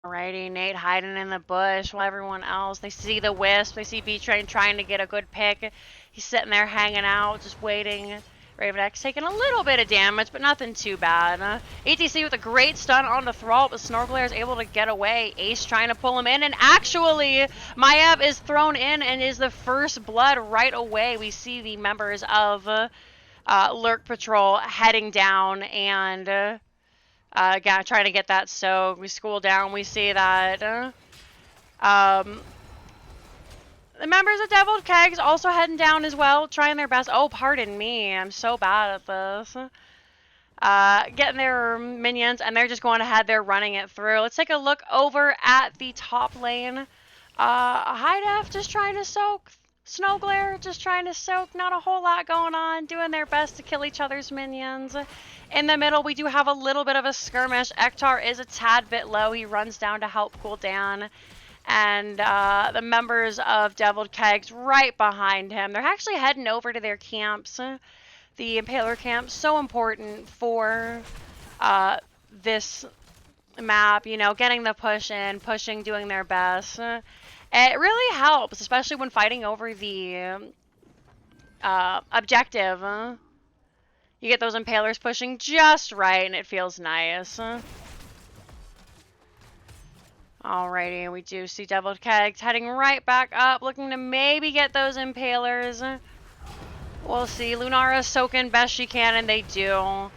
Alrighty, Nate hiding in the bush while everyone else, they see the Wisp, they see B-Train trying to get a good pick. He's sitting there hanging out, just waiting. Raven X taking a little bit of damage, but nothing too bad. ETC with a great stun on the Thrall, but Snorgler is able to get away. Ace trying to pull him in, and actually, Maiev is thrown in and is the first blood right away. We see the members of Lurk Patrol heading down and trying to get that soak. We school down, we see that the members of Deviled Keggs also heading down as well, trying their best. Oh, pardon me, I'm so bad at this. Getting their minions, and they're just going ahead, they're running it through. Let's take a look over at the top lane. High Def just trying to soak. Snowglare just trying to soak. Not a whole lot going on. Doing their best to kill each other's minions. In the middle, we do have a little bit of a skirmish. Ektar is a tad bit low. He runs down to help cool down. And the members of Deviled Keggs right behind him. They're actually heading over to their camps. The Impaler camp, so important for this map, you know, getting the push in, pushing, doing their best. It really helps, especially when fighting over the objective. You get those Impalers pushing just right, and it feels nice. Alrighty, we do see Deviled Keggs heading right back up, looking to maybe get those Impalers. We'll see. Lunara's soaking best she can, and they do.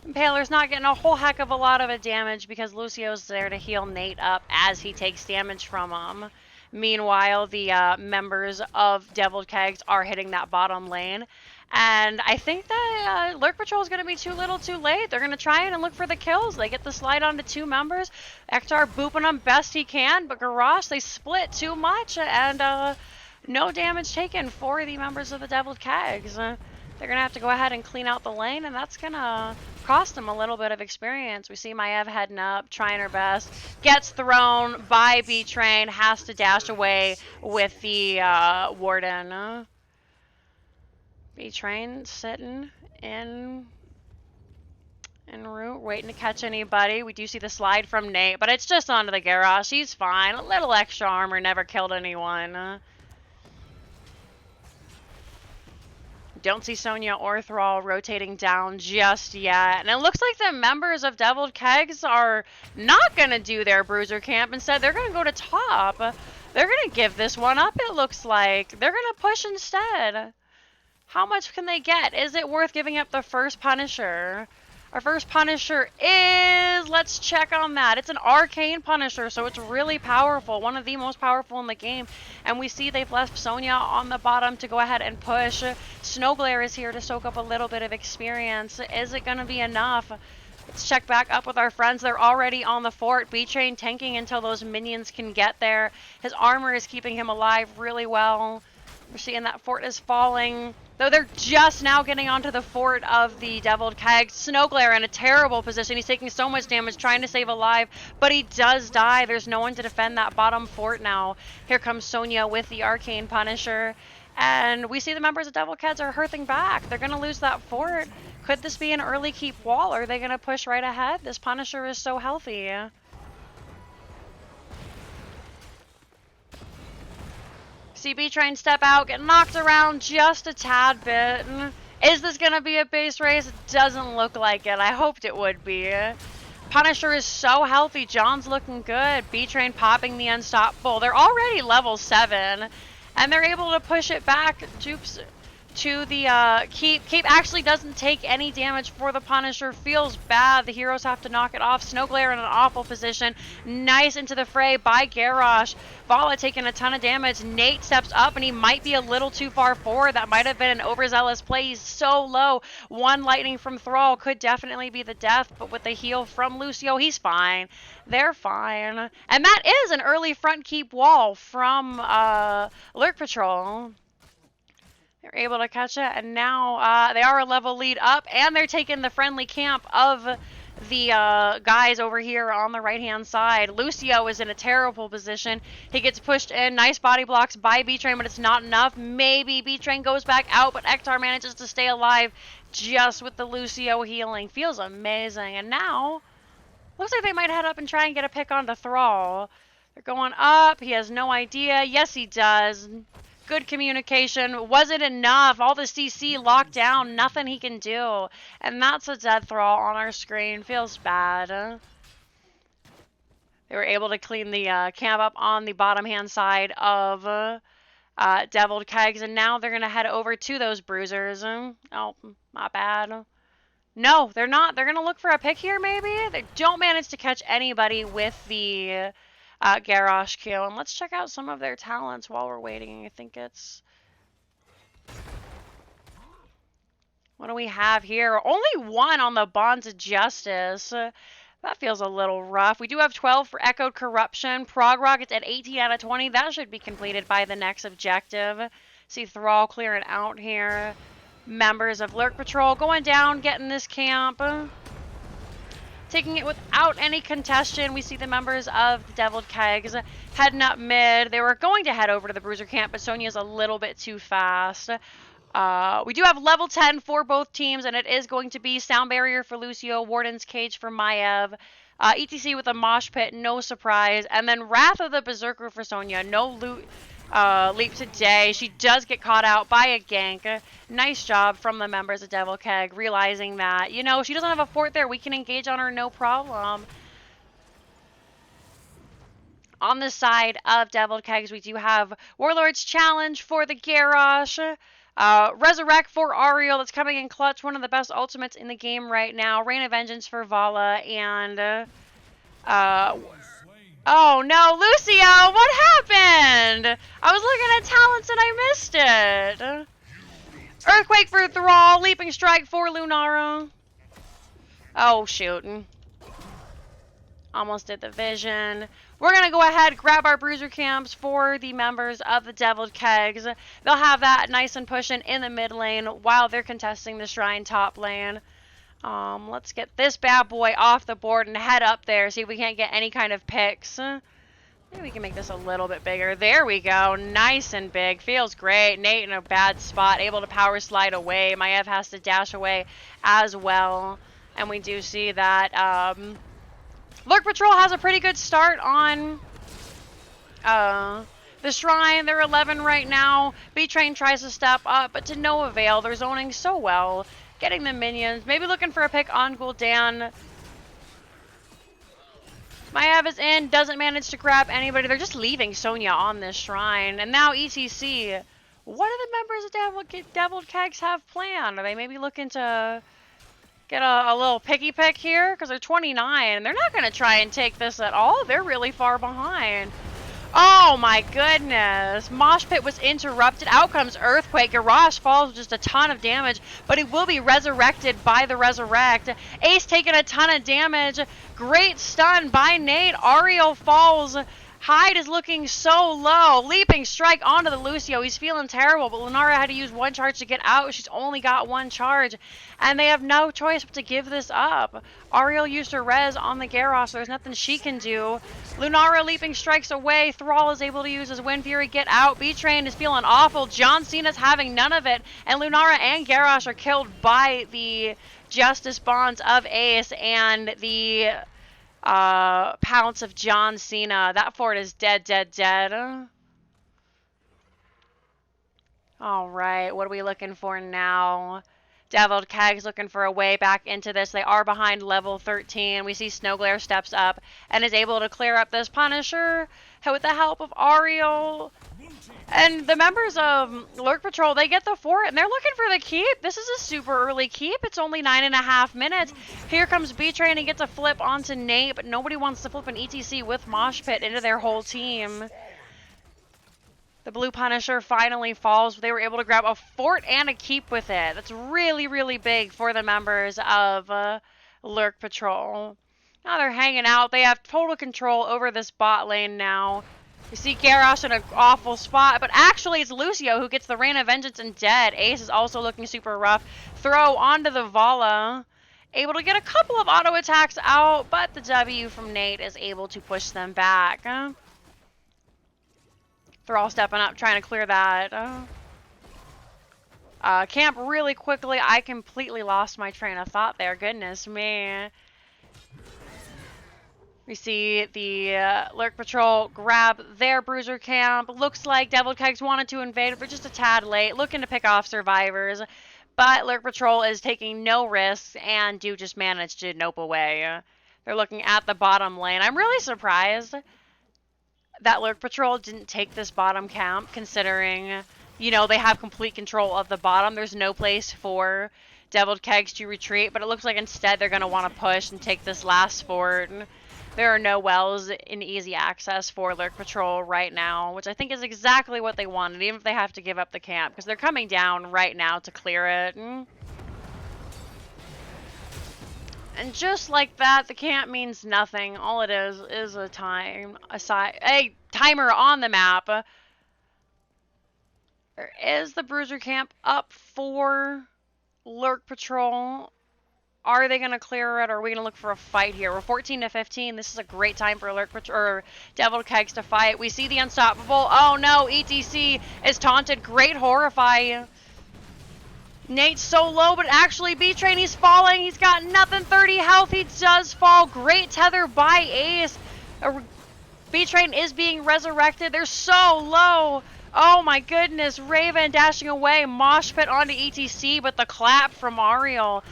Impaler's not getting a whole heck of a lot of a damage because Lucio's there to heal Nate up as he takes damage from him. Meanwhile, the members of Deviled Keggs are hitting that bottom lane. And I think that Lurk Patrol is going to be too little too late. They're going to try and look for the kills. They get the slide onto two members. Ektar booping them best he can, but Garrosh, they split too much, and no damage taken for the members of the Deviled Keggs. They're going to have to go ahead and clean out the lane, and that's going to cost them a little bit of experience. We see Maiev heading up, trying her best. Gets thrown by B-Train, has to dash away with the Warden. B-Train sitting in route, waiting to catch anybody. We do see the slide from Nate, but it's just onto the Garrosh. He's fine. A little extra armor, never killed anyone. Don't see Sonya or Thrall rotating down just yet. And it looks like the members of Deviled Keggs are not going to do their Bruiser camp. Instead, they're going to go to top. They're going to give this one up, it looks like. They're going to push instead. How much can they get? Is it worth giving up the first Punisher? Our first Punisher is... Let's check on that. It's an Arcane Punisher, so it's really powerful. One of the most powerful in the game. And we see they've left Sonya on the bottom to go ahead and push. Snowglare is here to soak up a little bit of experience. Is it going to be enough? Let's check back up with our friends. They're already on the fort. B-Train tanking until those minions can get there. His armor is keeping him alive really well. We're seeing that fort is falling. Though they're just now getting onto the fort of the Deviled Keggs. Snowglare in a terrible position. He's taking so much damage trying to save alive, but he does die. There's no one to defend that bottom fort now. Here comes Sonya with the Arcane Punisher. And we see the members of Deviled Keggs are hurting back. They're going to lose that fort. Could this be an early keep wall? Or are they going to push right ahead? This Punisher is so healthy. See B-Train step out, get knocked around just a tad bit. Is this going to be a base race? It doesn't look like it. I hoped it would be. Punisher is so healthy. John's looking good. B-Train popping the Unstoppable. They're already level 7, and they're able to push it back. Jupes to the Keep. Keep actually doesn't take any damage for the Punisher. Feels bad. The heroes have to knock it off. Snowglare in an awful position. Nice into the fray by Garrosh. Vala taking a ton of damage. Nate steps up, and he might be a little too far forward. That might have been an overzealous play. He's so low. One lightning from Thrall could definitely be the death, but with the heal from Lucio, he's fine. They're fine. And that is an early front keep wall from Lurk Patrol. They're able to catch it, and now they are a level lead up, and they're taking the friendly camp of the guys over here on the right-hand side. Lucio is in a terrible position. He gets pushed in. Nice body blocks by B-Train, but it's not enough. Maybe B-Train goes back out, but Ektar manages to stay alive just with the Lucio healing. Feels amazing. And now Looks like they might head up and try and get a pick on the Thrall. They're going up. He has no idea. Yes, he does. Good communication. Wasn't enough. All the CC locked down. Nothing he can do. And that's a dead Thrall on our screen. Feels bad. They were able to clean the camp up on the bottom hand side of Deviled Keggs. And now they're going to head over to those bruisers. Oh, not bad. No, they're not. They're going to look for a pick here, maybe? They don't manage to catch anybody with the Garrosh Q. And let's check out some of their talents while we're waiting. I think it's... What do we have here? Only one on the Bonds of Justice. That feels a little rough. We do have 12 for Echoed Corruption. Prog Rockets at 18 out of 20. That should be completed by the next objective. See Thrall clearing out here. Members of Lurk Patrol going down, getting this camp. Taking it without any contestation. We see the members of the Deviled Keggs heading up mid. They were going to head over to the Bruiser camp, but Sonya's a little bit too fast. We do have level 10 for both teams, and it is going to be Sound Barrier for Lucio, Warden's Cage for Maiev, ETC with a Mosh Pit, no surprise, and then Wrath of the Berserker for Sonya. No loot leap today. She does get caught out by a gank. Nice job from the members of Devil Keg, realizing that, you know, she doesn't have a fort there. We can engage on her, no problem. On the side of Devil Kegs, we do have Warlord's Challenge for the Garrosh. Resurrect for Ariel, that's coming in clutch. One of the best ultimates in the game right now. Rain of Vengeance for Vala. And, oh no, Lucio, what happened? I was looking at talents and I missed it. Earthquake for Thrall. Leaping Strike for Lunara. Oh, shoot. Almost did the vision. We're going to go ahead, grab our bruiser camps for the members of the Deviled Keggs. They'll have that nice and pushing in the mid lane while they're contesting the Shrine top lane. Let's get this bad boy off the board and head up there, see if we can't get any kind of picks. Maybe we can make this a little bit bigger. There we go. Nice and big. Feels great. Nate in a bad spot, able to power slide away. Maiev has to dash away as well. And we do see that Lurk Patrol has a pretty good start on the Shrine. They're 11 right now. B-Train tries to step up, but to no avail. They're zoning so well. Getting the minions. Maybe looking for a pick on Gul'dan. Maiev is in. Doesn't manage to grab anybody. They're just leaving Sonya on this Shrine. And now ETC. What do the members of Deviled Keggs have planned? Are they maybe looking to get a little picky pick here? Because they're 29. And they're not going to try and take this at all. They're really far behind. Oh my goodness. Mosh Pit was interrupted. Out comes Earthquake. Garrosh falls with just a ton of damage, but he will be resurrected by the Resurrect. Ace taking a ton of damage. Great stun by Nate. Ariel falls. Hyde is looking so low. Leaping Strike onto the Lucio. He's feeling terrible, but Lunara had to use one charge to get out. She's only got one charge, and they have no choice but to give this up. Ariel used her res on the Garrosh, so there's nothing she can do. Lunara Leaping Strikes away. Thrall is able to use his Wind Fury, get out. B-Train is feeling awful. John Cena's having none of it, and Lunara and Garrosh are killed by the Justice Bonds of Ace and the Pounce of John Cena. That fort is dead, dead, dead. Alright, what are we looking for now? Deviled Keggs looking for a way back into this. They are behind level 13. We see Snowglare steps up and is able to clear up this Punisher with the help of Ariel. And the members of Lurk Patrol, they get the fort, and they're looking for the keep. This is a super early keep. It's only 9.5 minutes. Here comes B-Train and gets a flip onto Nate, but nobody wants to flip an ETC with Mosh Pit into their whole team. The Blue Punisher finally falls. They were able to grab a fort and a keep with it. That's really, really big for the members of Lurk Patrol. Now they're hanging out. They have total control over this bot lane now. You see Garrosh in an awful spot, but actually it's Lucio who gets the Rain of Vengeance and dead. Ace is also looking super rough. Throw onto the Vala. Able to get a couple of auto attacks out, but the W from Nate is able to push them back. They're all stepping up, trying to clear that. Camp really quickly. I completely lost my train of thought there. Goodness me. We see the Lurk Patrol grab their bruiser camp. Looks like Devil Kegs wanted to invade, but just a tad late, looking to pick off survivors. But Lurk Patrol is taking no risks and do just manage to nope away. They're looking at the bottom lane. I'm really surprised that Lurk Patrol didn't take this bottom camp, considering, you know, they have complete control of the bottom. There's no place for Deviled Kegs to retreat, but it looks like instead they're going to want to push and take this last fort. There are no wells in easy access for Lurk Patrol right now, which I think is exactly what they wanted, even if they have to give up the camp, because they're coming down right now to clear it. And just like that, the camp means nothing. All it is a timer on the map. Is the Bruiser camp up for Lurk Patrol? Are they going to clear it, or are we going to look for a fight here? We're 14 to 15. This is a great time for Lurk Patrol or Devil Kegs to fight. We see the Unstoppable. Oh no, ETC is taunted. Great Horrify. Nate's so low, but actually B-Train, he's falling. He's got nothing, 30 health. He does fall. Great tether by Ace. B-Train is being resurrected. They're so low. Oh my goodness. Raven dashing away. Mosh pit onto ETC, but the clap from Ariel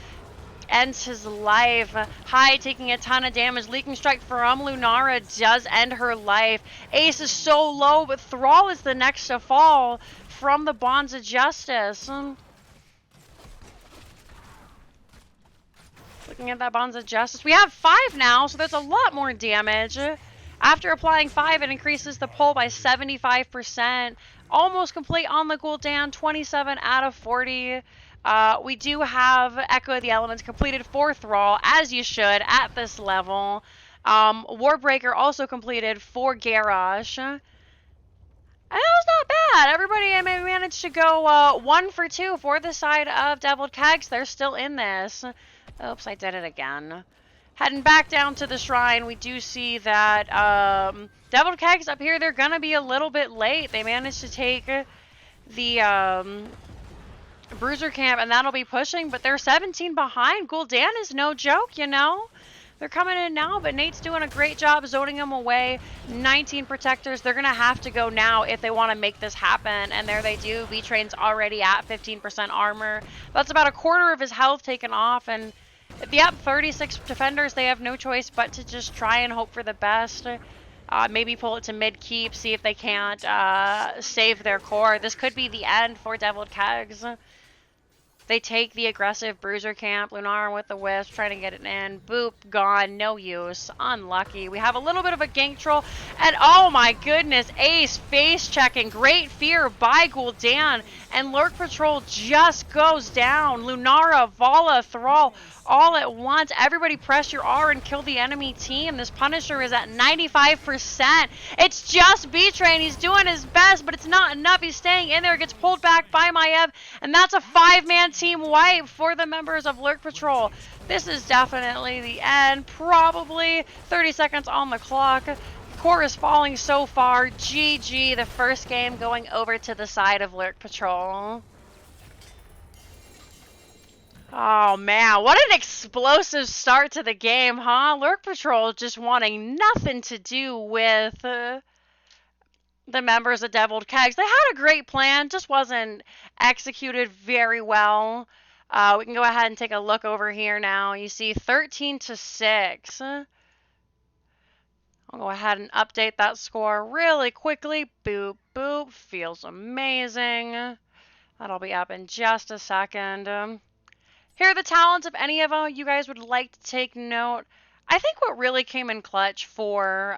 ends his life. High taking a ton of damage. Leaking strike from Lunara does end her life. Ace is so low, but Thrall is the next to fall from the Bonds of Justice. Looking at that Bonds of Justice. We have 5 now, so there's a lot more damage. After applying 5, it increases the pull by 75%. Almost complete on the Gul'dan, 27 out of 40. We do have Echo of the Elements completed for Thrall, as you should, at this level. Warbreaker also completed for Garrosh. And that was not bad. Everybody managed to go 1 for 2 for the side of Deviled Kegs. They're still in this. Oops, I did it again. Heading back down to the shrine, we do see that Deviled Kegs up here, they're going to be a little bit late. They managed to take the Bruiser camp, and that'll be pushing, but they're 17 behind. Gul'dan is no joke, you know? They're coming in now, but Nate's doing a great job zoning them away. 19 protectors. They're going to have to go now if they want to make this happen. And there they do. B-Train's already at 15% armor. That's about a quarter of his health taken off. And yep, 36 defenders. They have no choice but to just try and hope for the best. Maybe pull it to mid-keep, see if they can't save their core. This could be the end for Deviled Kegs. They take the aggressive Bruiser camp. Lunara with the Wisp, trying to get it in. Boop, gone, no use. Unlucky. We have a little bit of a gank troll. And oh my goodness, Ace face checking. Great fear by Gul'dan. And Lurk Patrol just goes down. Lunara, Vala, Thrall, all at once. Everybody press your R and kill the enemy team. This Punisher is at 95%. It's just B-Train. He's doing his best, but it's not enough. He's staying in there. Gets pulled back by Maiev. And that's a 5-man team wipe for the members of Lurk Patrol. This is definitely the end. Probably 30 seconds on the clock. Core is falling so far. GG, the first game going over to the side of Lurk Patrol. Oh man, what an explosive start to the game, huh? Lurk Patrol just wanting nothing to do with the members of Deviled Kegs. They had a great plan, just wasn't executed very well. We can go ahead and take a look over here now. You see 13 to 6. I'll go ahead and update that score really quickly. Boop, boop. Feels amazing. That'll be up in just a second. Here are the talents if any of you guys would like to take note. I think what really came in clutch for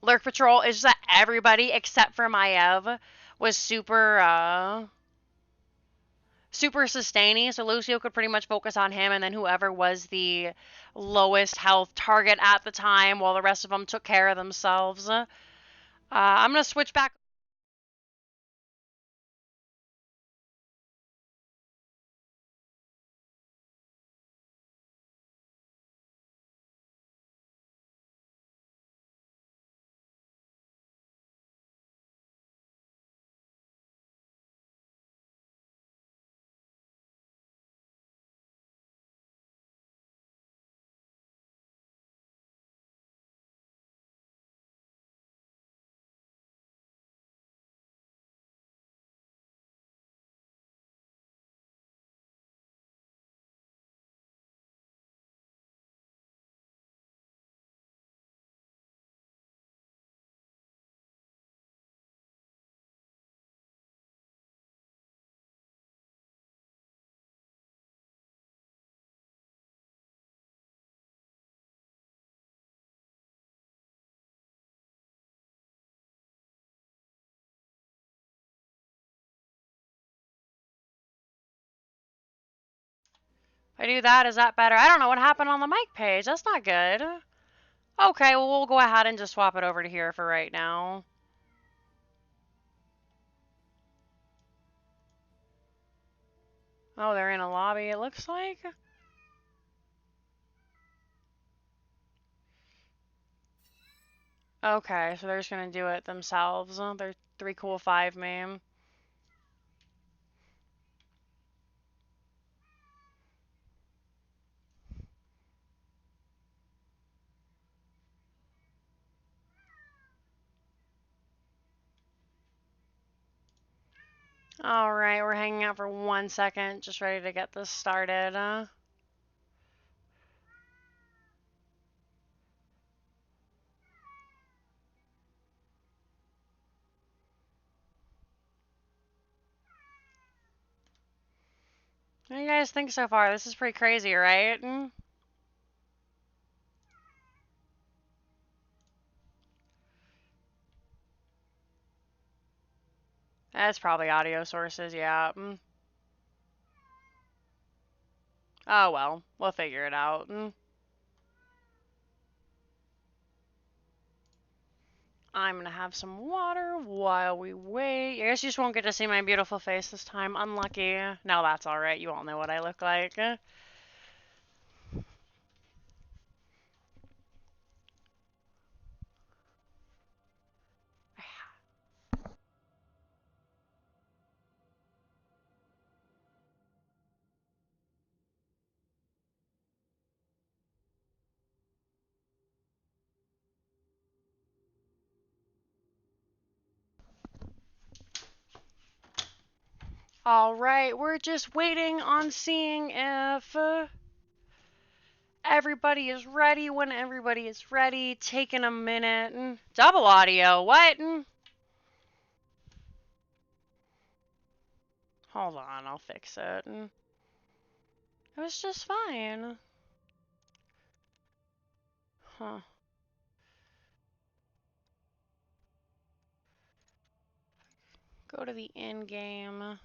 Lurk Patrol is that everybody except for Maiev was super sustaining, so Lucio could pretty much focus on him, and then whoever was the lowest health target at the time, while the rest of them took care of themselves. I'm going to switch back I do that, is that better? I don't know what happened on the mic page. That's not good. Okay, well, we'll go ahead and just swap it over to here for right now. Oh, they're in a lobby, it looks like. Okay, so they're just gonna do it themselves. They're 3 cool 5 meme. Alright, we're hanging out for 1 second, just ready to get this started. What do you guys think so far? This is pretty crazy, right? That's probably audio sources, yeah. Oh well, we'll figure it out. I'm gonna have some water while we wait. I guess you just won't get to see my beautiful face this time. Unlucky. No, that's alright. You all know what I look like. Alright, we're just waiting on seeing if everybody is ready. When everybody is ready, taking a minute. Double audio, what? Hold on, I'll fix it. It was just fine. Huh. Go to the in-game.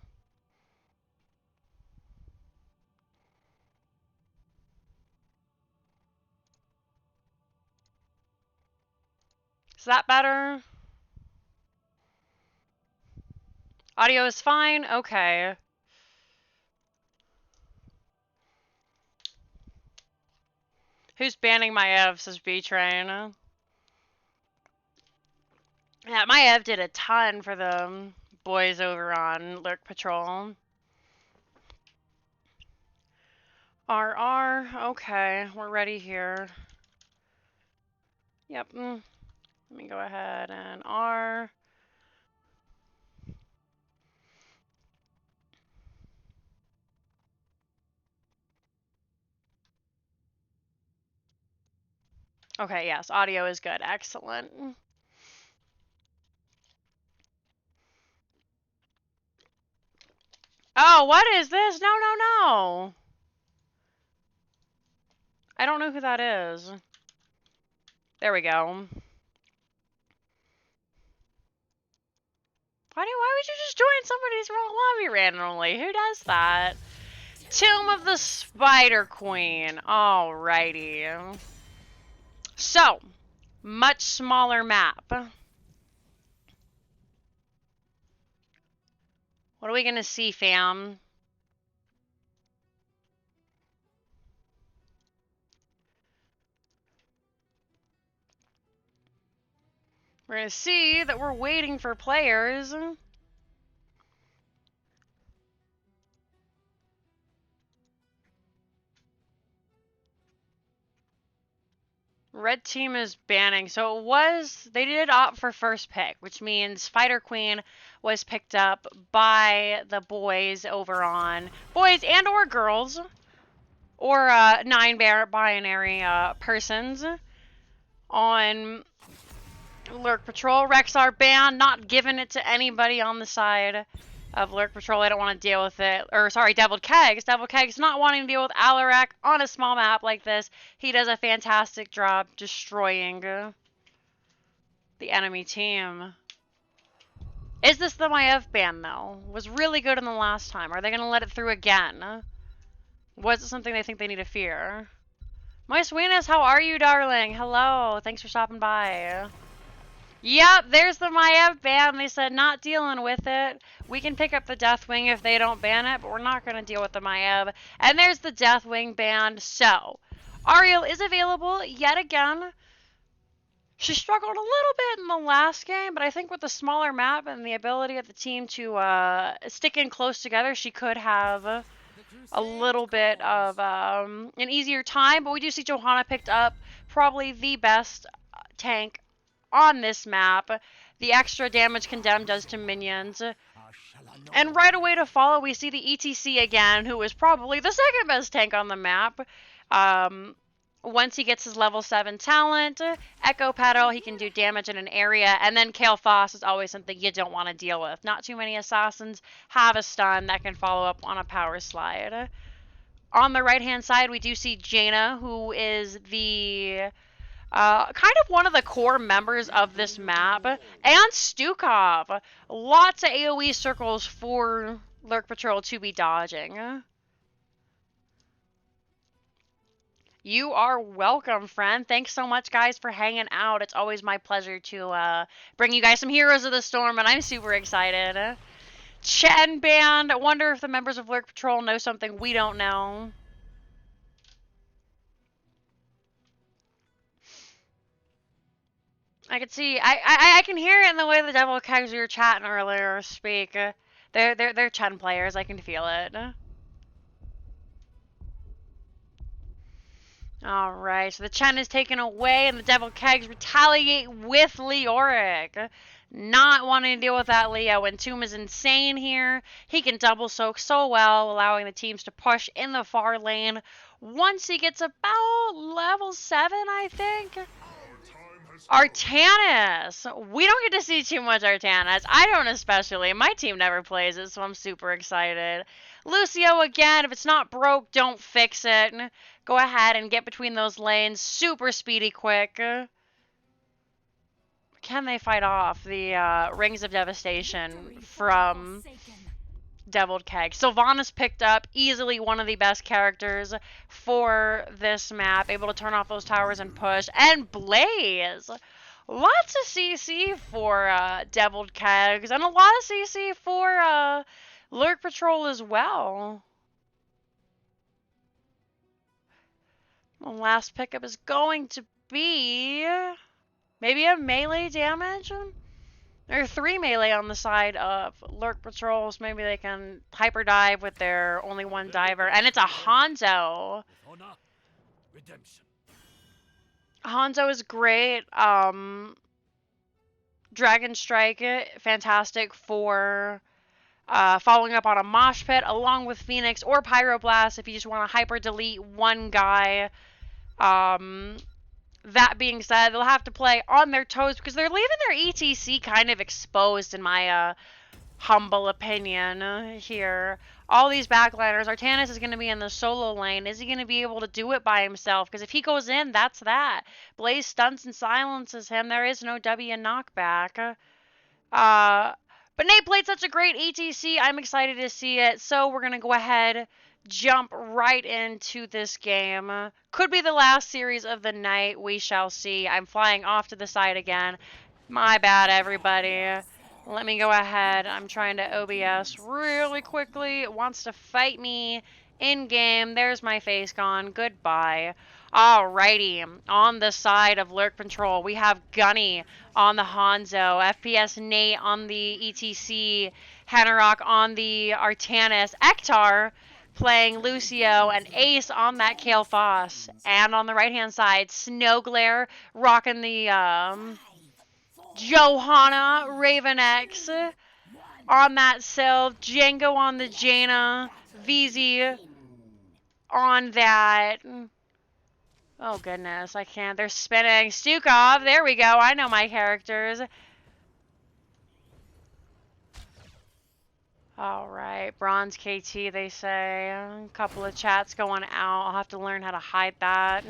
Is that better? Audio is fine? Okay. Who's banning my Ev, says B-Train. Yeah, my Ev did a ton for the boys over on Lurk Patrol. RR, okay, we're ready here. Yep, let me go ahead and R. Okay, yes, audio is good, excellent. Oh, what is this? No, no, no. I don't know who that is. There we go. Why would you just join somebody's lobby randomly? Who does that? Tomb of the Spider Queen. Alrighty. So, much smaller map. What are we gonna see, fam? We're gonna see that we're waiting for players. Red team is banning. So they did opt for first pick, which means Spider Queen was picked up by the boys over on, boys and or girls, or non-binary persons on Lurk Patrol. Rexar banned, not giving it to anybody on the side of Lurk Patrol. I don't want to deal with it. Or, sorry, Deviled Keggs. Deviled Keggs not wanting to deal with Alarak on a small map like this. He does a fantastic job destroying the enemy team. Is this the Maiev ban, though? Was really good in the last time. Are they going to let it through again? Was it something they think they need to fear? Moist Venus, how are you, darling? Hello. Thanks for stopping by. Yep, there's the Maiev ban. They said not dealing with it. We can pick up the Deathwing if they don't ban it, but we're not going to deal with the Maiev. And there's the Deathwing ban. So, Ariel is available yet again. She struggled a little bit in the last game, but I think with the smaller map and the ability of the team to stick in close together, she could have a little bit of an easier time. But we do see Johanna picked up probably the best tank on this map. The extra damage Condemn does to minions. And right away to follow, we see the ETC again, who is probably the second best tank on the map. Once he gets his level 7 talent, Echo Pedal, he can do damage in an area, and then Kale Foss is always something you don't want to deal with. Not too many assassins have a stun that can follow up on a power slide. On the right-hand side, we do see Jaina, who is the kind of one of the core members of this map, and Stukov. Lots of AoE circles for Lurk Patrol to be dodging. You are welcome, friend. Thanks so much, guys, for hanging out. It's always my pleasure to bring you guys some Heroes of the Storm, and I'm super excited. Chen Band. I wonder if the members of Lurk Patrol know something we don't know. I can see. I can hear it in the way the Devil Keggs we were chatting earlier speak. They're Chen players. I can feel it. Alright, so the Chen is taken away, and the Devil Keggs retaliate with Leoric. Not wanting to deal with that Leo. Entomb is insane here. He can double soak so well, allowing the teams to push in the far lane. Once he gets about level 7, I think. Artanis! We don't get to see too much Artanis. I don't especially. My team never plays it, so I'm super excited. Lucio again. If it's not broke, don't fix it. Go ahead and get between those lanes. Super speedy quick. Can they fight off the Rings of Devastation from Deviled Keg? Sylvanas picked up, easily one of the best characters for this map. Able to turn off those towers and push. And Blaze! Lots of CC for Deviled Kegs, and a lot of CC for Lurk Patrol as well. The last pickup is going to be maybe a melee damage? There are 3 melee on the side of Lurk Patrols. Maybe they can hyper dive with their only one diver. And it's a Hanzo. Hanzo is great. Dragon Strike, fantastic for following up on a mosh pit, along with Phoenix or Pyroblast if you just want to hyper delete one guy. That being said, they'll have to play on their toes because they're leaving their ETC kind of exposed, in my humble opinion here. All these backliners, Artanis is going to be in the solo lane. Is he going to be able to do it by himself? Because if he goes in, that's that. Blaze stunts and silences him. There is no W knockback. But Nate played such a great ETC. I'm excited to see it. So we're going to go ahead, jump right into this game. Could be the last series of the night. We shall see. I'm flying off to the side again. My bad, everybody. Let me go ahead. I'm trying to OBS really quickly. It wants to fight me in-game. There's my face gone. Goodbye. Alrighty. On the side of Lurk Patrol, we have Gunny on the Hanzo, FPS Nate on the ETC, Hanorok on the Artanis, Ektar playing Lucio, and Ace on that Kale Foss. And on the right-hand side, Snowglare rocking the Johanna, Raven X on that Sylph, Django on the Jaina, VZ on that. Oh goodness, I can't. They're spinning. Stukov, there we go. I know my characters. Alright, Bronze KT, they say. A couple of chats going out. I'll have to learn how to hide that.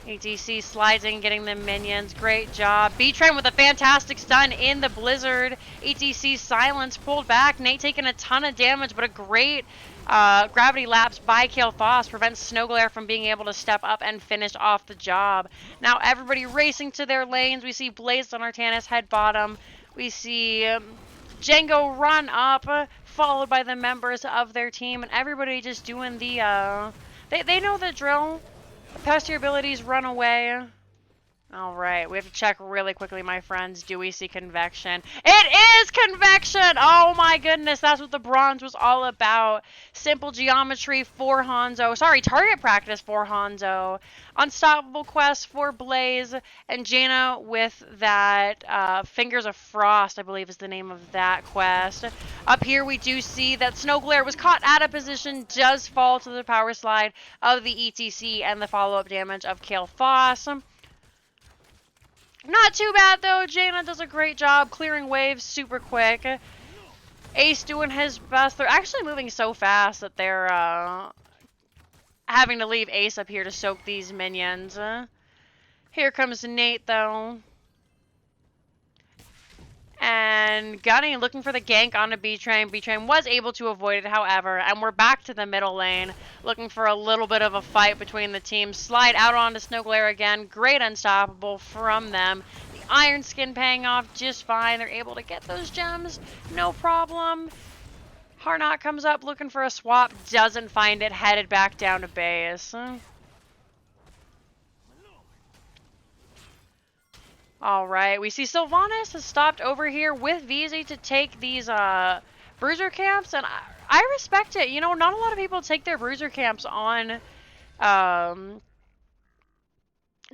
ETC slides in, getting the minions. Great job. B-Train with a fantastic stun in the Blizzard. ETC silence pulled back. Nate taking a ton of damage, but a great Gravity Lapse by Kael'thas prevents Snowglare from being able to step up and finish off the job. Now everybody racing to their lanes. We see Blaze on Artanis head bottom. We see Django run up, followed by the members of their team, and everybody just doing the, they know the drill. Past your abilities, run away. Alright, we have to check really quickly, my friends. Do we see convection? It is convection! Oh my goodness, that's what the bronze was all about. Simple geometry for Hanzo. Sorry, target practice for Hanzo. Unstoppable quest for Blaze. And Jaina with that Fingers of Frost, I believe is the name of that quest. Up here we do see that Snowglare was caught out of position, does fall to the power slide of the ETC and the follow-up damage of Kael'thas. Not too bad, though. Jaina does a great job clearing waves super quick. Ace doing his best. They're actually moving so fast that they're having to leave Ace up here to soak these minions. Here comes Nate, though. And Gunny looking for the gank on a B-Train. B-Train was able to avoid it, however. And we're back to the middle lane, looking for a little bit of a fight between the teams. Slide out onto Snowglare again. Great unstoppable from them. The Iron Skin paying off just fine. They're able to get those gems, no problem. Harnot comes up looking for a swap. Doesn't find it. Headed back down to base. Alright, we see Sylvanas has stopped over here with VZ to take these bruiser camps, and I respect it. You know, not a lot of people take their bruiser camps on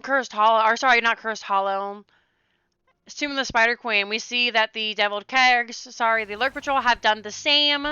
Cursed Hollow, or sorry, not Cursed Hollow, Tomb of the Spider Queen. We see that the Deviled Keggs, sorry, the Lurk Patrol have done the same.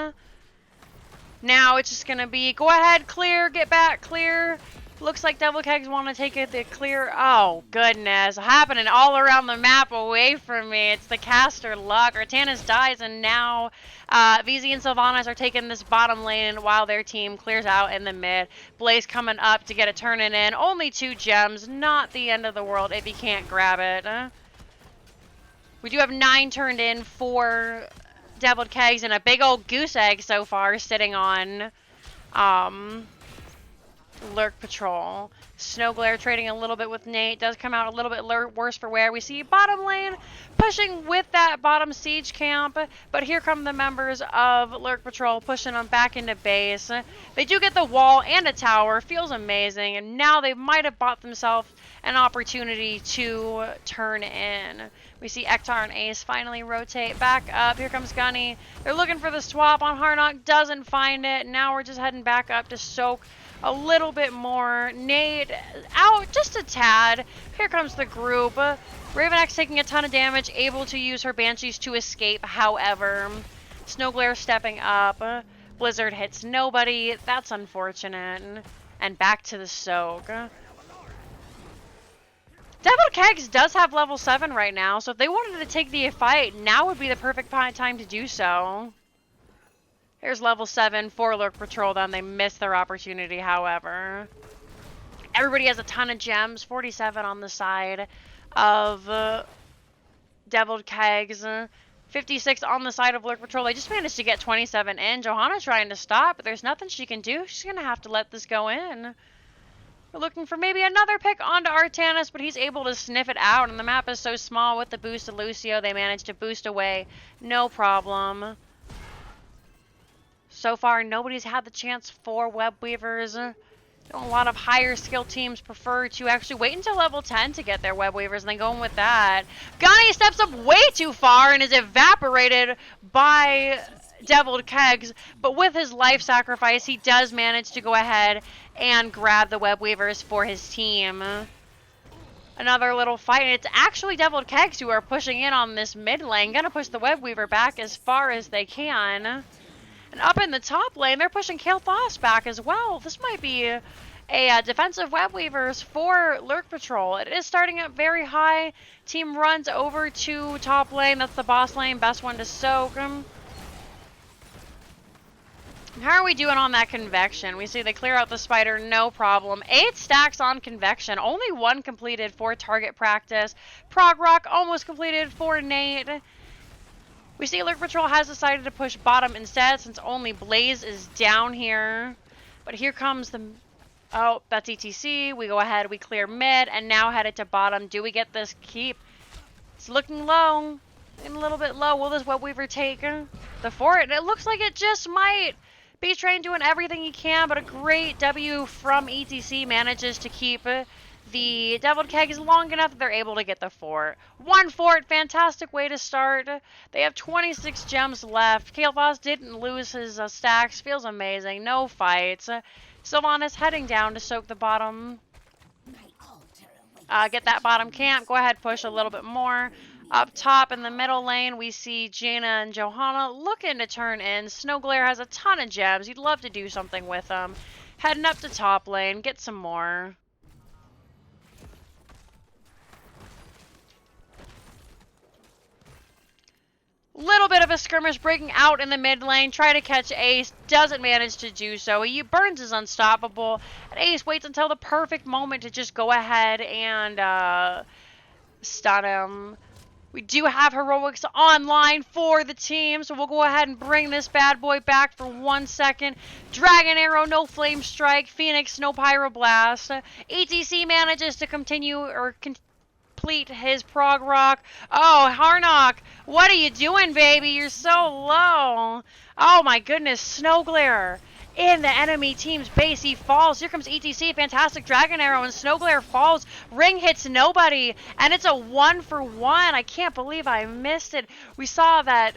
Now it's just going to be, go ahead, clear, get back, clear. Looks like Devil Keggs want to take it the clear. Oh, goodness. Happening all around the map away from me. It's the caster Luck. Artanis dies, and now VZ and Sylvanas are taking this bottom lane while their team clears out in the mid. Blaze coming up to get a turn-in in. Only 2 gems. Not the end of the world if you can't grab it. We do have 9 turned in for Deviled Keggs and a big old goose egg so far sitting on Lurk Patrol. Snowglare trading a little bit with Nate. Does come out a little bit worse for wear. We see bottom lane pushing with that bottom siege camp. But here come the members of Lurk Patrol pushing them back into base. They do get the wall and a tower. Feels amazing. And now they might have bought themselves an opportunity to turn in. We see Ektar and Ace finally rotate back up. Here comes Gunny. They're looking for the swap on Harnok. Doesn't find it. Now we're just heading back up to soak a little bit more. Nate out just a tad. Here comes the group. Ravenex taking a ton of damage, able to use her Banshees to escape. However, Snowglare stepping up. Blizzard hits nobody. That's unfortunate. And back to the soak. Deviled Keggs does have level 7 right now, so if they wanted to take the fight, now would be the perfect time to do so. Here's level 7 for Lurk Patrol, then they missed their opportunity, however. Everybody has a ton of gems, 47 on the side of Deviled Keggs, 56 on the side of Lurk Patrol. They just managed to get 27 in. Johanna's trying to stop, but there's nothing she can do. She's going to have to let this go in. We're looking for maybe another pick onto Artanis, but he's able to sniff it out, and the map is so small with the boost of Lucio, they managed to boost away. No problem. So far, nobody's had the chance for Web Weavers. A lot of higher skill teams prefer to actually wait until level 10 to get their Web Weavers and then go in with that. Gunny steps up way too far and is evaporated by Deviled Keggs, but with his life sacrifice, he does manage to go ahead and grab the Web Weavers for his team. Another little fight, and it's actually Deviled Keggs who are pushing in on this mid lane, gonna push the Web Weaver back as far as they can. And up in the top lane, they're pushing Kael'thas back as well. This might be a defensive Web Weavers for Lurk Patrol. It is starting up very high. Team runs over to top lane. That's the boss lane, best one to soak. How are we doing on that convection? We see they clear out the spider, no problem. 8 stacks on convection. Only 1 completed for target practice. Prog Rock almost completed for Nate. We see Lurk Patrol has decided to push bottom instead since only Blaze is down here. But here comes the... Oh, that's ETC. We go ahead, we clear mid, and now headed to bottom. Do we get this keep? It's looking low. And a little bit low. Will this Web Weaver take the fort? It looks like it just might. B-Train doing everything he can, but a great W from ETC manages to keep the Deviled Keggs long enough that they're able to get the fort. One fort, fantastic way to start. They have 26 gems left. Kalevoss didn't lose his stacks. Feels amazing. No fights. Sylvanas heading down to soak the bottom. Get that bottom camp. Go ahead, push a little bit more. Up top in the middle lane, we see Jaina and Johanna looking to turn in. Snowglare has a ton of gems. You'd love to do something with them. Heading up to top lane, get some more. Little bit of a skirmish breaking out in the mid lane. Try to catch Ace. Doesn't manage to do so. He burns his unstoppable. And Ace waits until the perfect moment to just go ahead and stun him. We do have heroics online for the team, so we'll go ahead and bring this bad boy back for 1 second. Dragon Arrow, no Flame Strike. Phoenix, no Pyroblast. ETC manages to continue or complete his prog rock. Oh, Harnock, what are you doing, baby? You're so low. Oh my goodness, Snowglare in the enemy team's base. He falls. Here comes ETC. Fantastic Dragon Arrow, and Snowglare falls. Ring hits nobody, and it's a 1-for-1. I can't believe I missed it. We saw that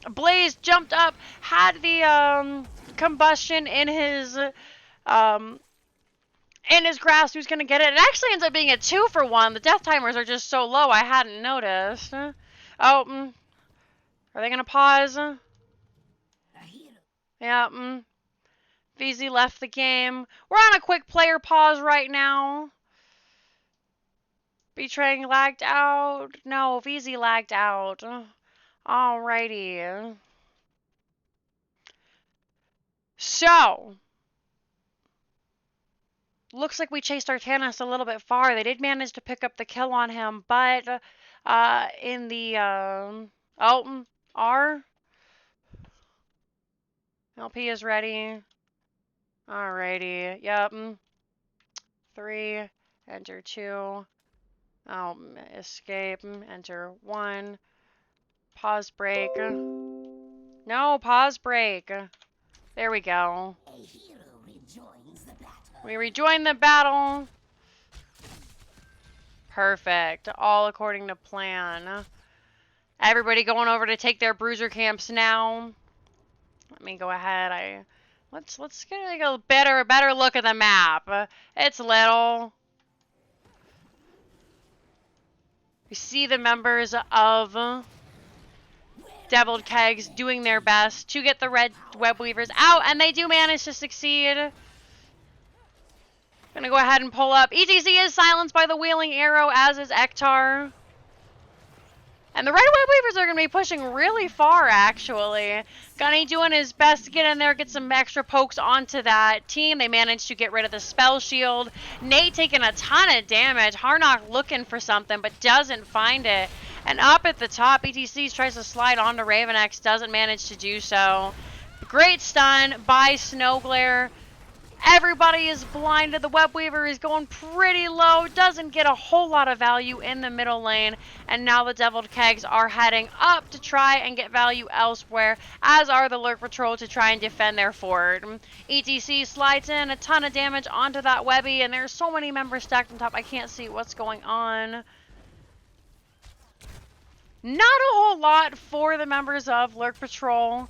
Blaze jumped up, had the combustion in his grasp. Who's gonna get it? It actually ends up being a 2-for-1. The death timers are just so low, I hadn't noticed. Oh, are they gonna pause? Yeah, VZ left the game. We're on a quick player pause right now. Betraying lagged out. No, VZ lagged out. Alrighty. So, looks like we chased Artanis a little bit far. They did manage to pick up the kill on him, but in the R LP is ready. Alrighty, yep. 3, enter 2. Escape, enter 1. Pause break. No, pause break. There we go. We rejoin the battle. Perfect. All according to plan. Everybody going over to take their bruiser camps now. Let me go ahead. Let's get like a better look at the map. It's little. We see the members of Deviled Keggs doing their best to get the red web weavers out, and they do manage to succeed. Gonna go ahead and pull up. ETC is silenced by the wheeling arrow, as is Ektar. And the red web weavers are going to be pushing really far, actually. Gunny doing his best to get in there, get some extra pokes onto that team. They managed to get rid of the spell shield. Nate taking a ton of damage. Harnock looking for something, but doesn't find it. And up at the top, ETC tries to slide onto Ravenex, doesn't manage to do so. Great stun by Snowglare. Everybody is blinded. The Web Weaver is going pretty low. Doesn't get a whole lot of value in the middle lane. And now the Deviled Keggs are heading up to try and get value elsewhere, as are the Lurk Patrol to try and defend their fort. ETC slides in a ton of damage onto that Webby, and there's so many members stacked on top, I can't see what's going on. Not a whole lot for the members of Lurk Patrol.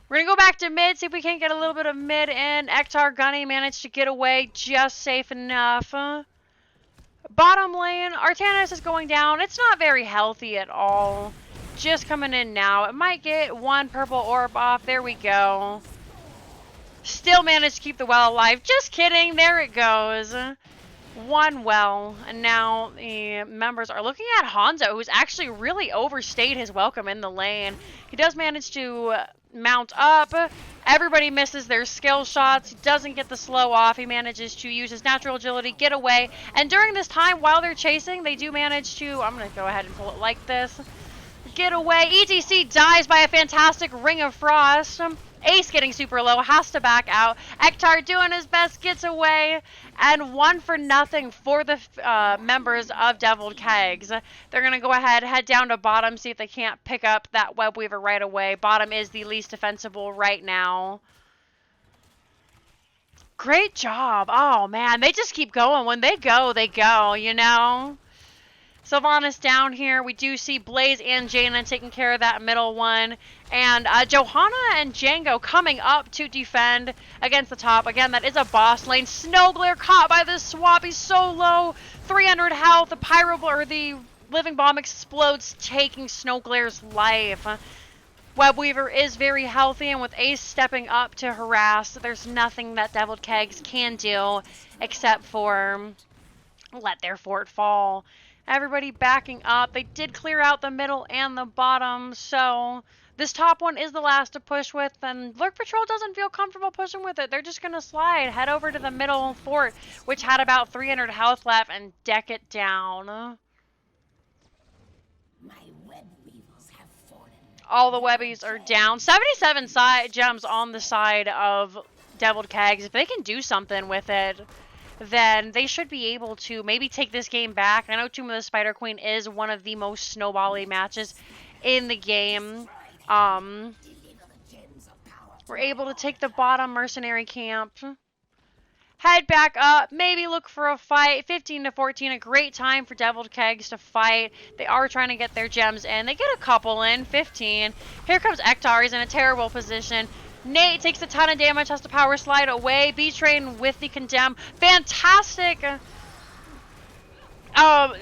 We're going to go back to mid, see if we can't get a little bit of mid in. Ektar Gunny managed to get away just safe enough. Bottom lane, Artanis is going down. It's not very healthy at all. Just coming in now. It might get one purple orb off. There we go. Still managed to keep the well alive. Just kidding. There it goes. One well. And now the members are looking at Hanzo, who's actually really overstayed his welcome in the lane. He does manage to mount up. Everybody misses their skill shots. He doesn't get the slow off. He manages to use his natural agility, get away. And during this time, while they're chasing, they do manage to... I'm going to go ahead and pull it like this. Get away. ETC dies by a fantastic Ring of Frost. Ace getting super low, has to back out. Ektar doing his best, gets away. And 1-0 for the members of Deviled Kegs. They're going to go ahead, head down to bottom, see if they can't pick up that Web Weaver right away. Bottom is the least defensible right now. Great job. Oh, man, they just keep going. When they go, you know? Sylvanas down here. We do see Blaze and Jaina taking care of that middle one. And Johanna and Django coming up to defend against the top. Again, that is a boss lane. Snowglare caught by the swap. He's so low. 300 health. The Pyro or the Living Bomb explodes, taking Snowglare's life. Webweaver is very healthy, and with Ace stepping up to harass, there's nothing that Deviled Kegs can do except for let their fort fall. Everybody backing up. They did clear out the middle and the bottom, so this top one is the last to push with, and Lurk Patrol doesn't feel comfortable pushing with it. They're just going to slide, head over to the middle fort, which had about 300 health left, and deck it down. My web weevils have fallen. All the webbies are down. 77 gems on the side of Deviled Kegs. If they can do something with it, then they should be able to maybe take this game back. I know Tomb of the Spider Queen is one of the most snowbally matches in the game. We're able to take the bottom mercenary camp. Head back up, maybe look for a fight. 15-14, a great time for Deviled Kegs to fight. They are trying to get their gems in. They get a couple in, 15. Here comes Ektar, he's in a terrible position. Nate takes a ton of damage, has to power slide away. B-Train with the Condemn. Fantastic.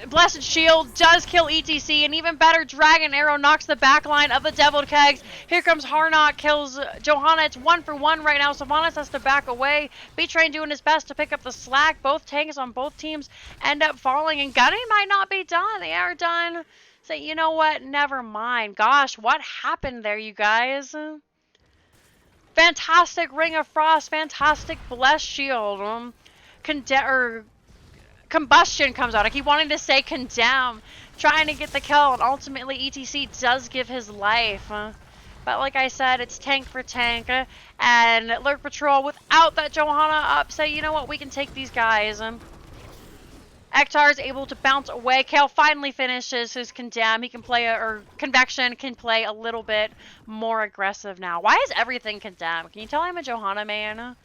Blessed Shield does kill ETC. An even better Dragon Arrow knocks the backline of the Deviled Kegs. Here comes Harnock, kills Johanna. It's 1-for-1 right now. Sylvanas has to back away. B-Train doing his best to pick up the slack. Both tanks on both teams end up falling. And Gunny might not be done. They are done. Say, you know what? Never mind. Gosh, what happened there, you guys? Fantastic Ring of Frost, fantastic Blessed Shield. Combustion comes out. I keep wanting to say Condemn. Trying to get the kill, and ultimately ETC does give his life. But like I said, it's tank for tank. And Lurk Patrol, without that Johanna up, say, you know what, we can take these guys. Ektar is able to bounce away. Kale finally finishes his Condemn. He can play, or Convection can play a little bit more aggressive now. Why is everything Condemn? Can you tell I'm a Johanna man?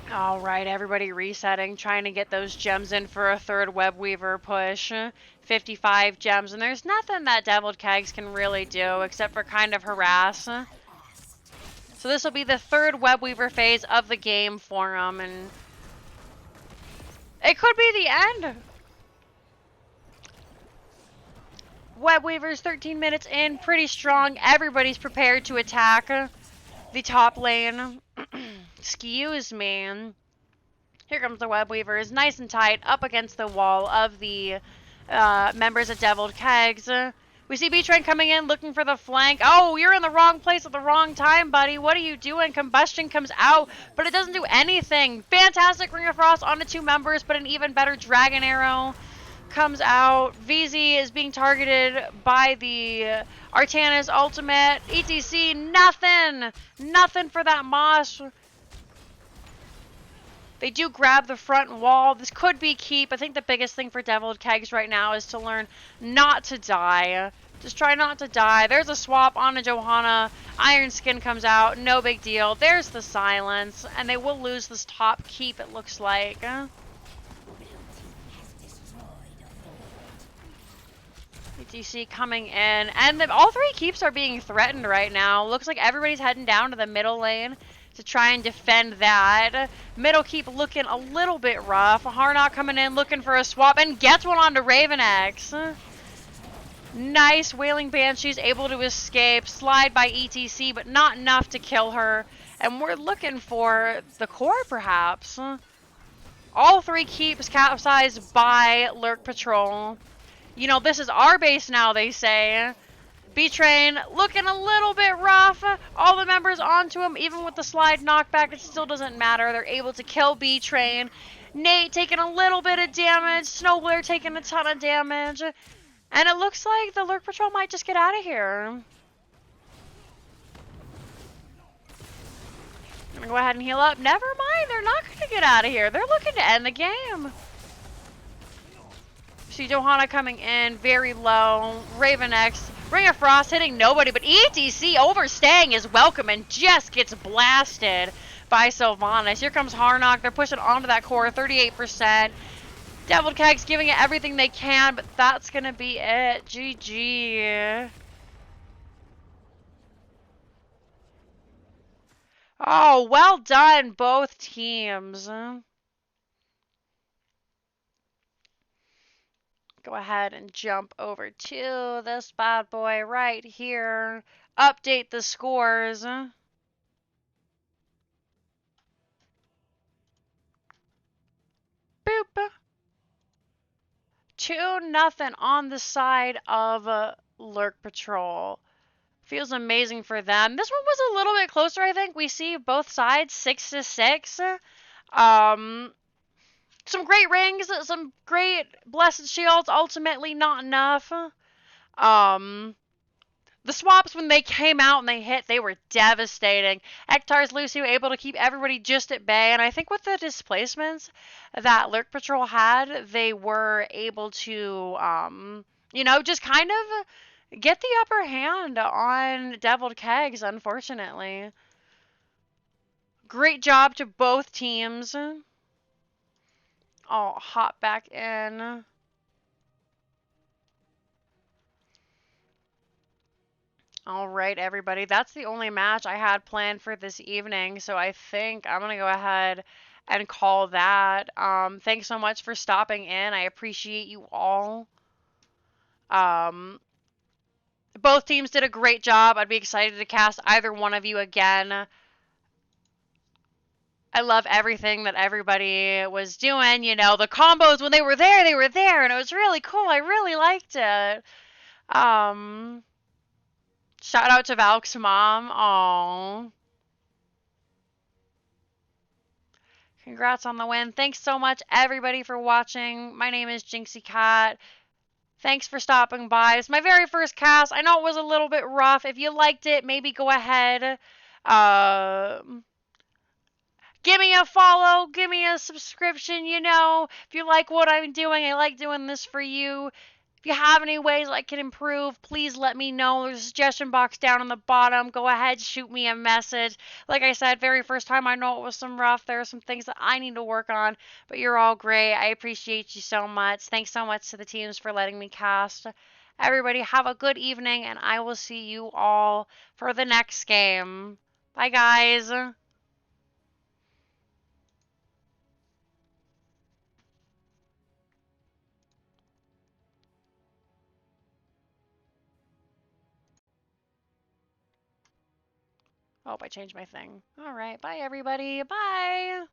Alright, everybody resetting, trying to get those gems in for a third Web Weaver push. 55 gems, and there's nothing that Deviled Kegs can really do except for kind of harass. So this will be the third Web Weaver phase of the game for them, and it could be the end. Web Weaver's 13 minutes in, pretty strong. Everybody's prepared to attack the top lane. Excuse me. Here comes the Web Weaver. Is nice and tight up against the wall of the members of Deviled Kegs. We see B-Train coming in, looking for the flank. Oh, you're in the wrong place at the wrong time, buddy. What are you doing? Combustion comes out, but it doesn't do anything. Fantastic Ring of Frost on the two members, but an even better Dragon Arrow comes out. VZ is being targeted by the Artana's ultimate. ETC, nothing. Nothing for that Moss. They do grab the front wall. This could be keep. I think the biggest thing for Deviled Kegs right now is to learn not to die. Just try not to die. There's a swap on a Johanna. Iron Skin comes out. No big deal. There's the silence. And they will lose this top keep, it looks like. ETC coming in. And all three keeps are being threatened right now. Looks like everybody's heading down to the middle lane to try and defend that. Middle keep looking a little bit rough. Harnock coming in looking for a swap and gets one onto Raven X. Nice. Wailing Banshee's able to escape. Slide by ETC, but not enough to kill her. And we're looking for the core, perhaps. All three keeps capsized by Lurk Patrol. You know, this is our base now, they say. B-Train looking a little bit rough. All the members onto him. Even with the slide knockback, it still doesn't matter. They're able to kill B-Train. Nate taking a little bit of damage. Snowblare taking a ton of damage. And it looks like the Lurk Patrol might just get out of here. I'm gonna go ahead and heal up. Never mind, they're not gonna get out of here. They're looking to end the game. See Johanna coming in very low. Raven X. Ring of Frost hitting nobody, but ETC overstaying is welcome and just gets blasted by Sylvanas. Here comes Harnock. They're pushing onto that core, 38%. Deviled Keggs giving it everything they can, but that's going to be it. GG. Oh, well done, both teams. Go ahead and jump over to this bad boy right here. Update the scores. Boop. 2-0 on the side of Lurk Patrol. Feels amazing for them. This one was a little bit closer, I think. We see both sides 6-6. Some great rings, some great blessed shields. Ultimately, not enough. The swaps, when they came out and they hit, they were devastating. Ektar's Lucio able to keep everybody just at bay, and I think with the displacements that Lurk Patrol had, they were able to, just kind of get the upper hand on Deviled Keggs, unfortunately. Great job to both teams. I'll hop back in. All right, everybody. That's the only match I had planned for this evening, so I think I'm going to go ahead and call that. Thanks so much for stopping in. I appreciate you all. Both teams did a great job. I'd be excited to cast either one of you again. I love everything that everybody was doing. You know, the combos, when they were there, and it was really cool. I really liked it. Shout out to Valk's mom. Aww. Congrats on the win. Thanks so much, everybody, for watching. My name is Jinxie Cat. Thanks for stopping by. It's my very first cast. I know it was a little bit rough. If you liked it, maybe go ahead. Give me a follow. Give me a subscription, If you like what I'm doing, I like doing this for you. If you have any ways I can improve, please let me know. There's a suggestion box down on the bottom. Go ahead, shoot me a message. Like I said, very first time, I know it was some rough. There are some things that I need to work on, but you're all great. I appreciate you so much. Thanks so much to the teams for letting me cast. Everybody, have a good evening, and I will see you all for the next game. Bye, guys. Oh, I changed my thing. All right. Bye, everybody. Bye.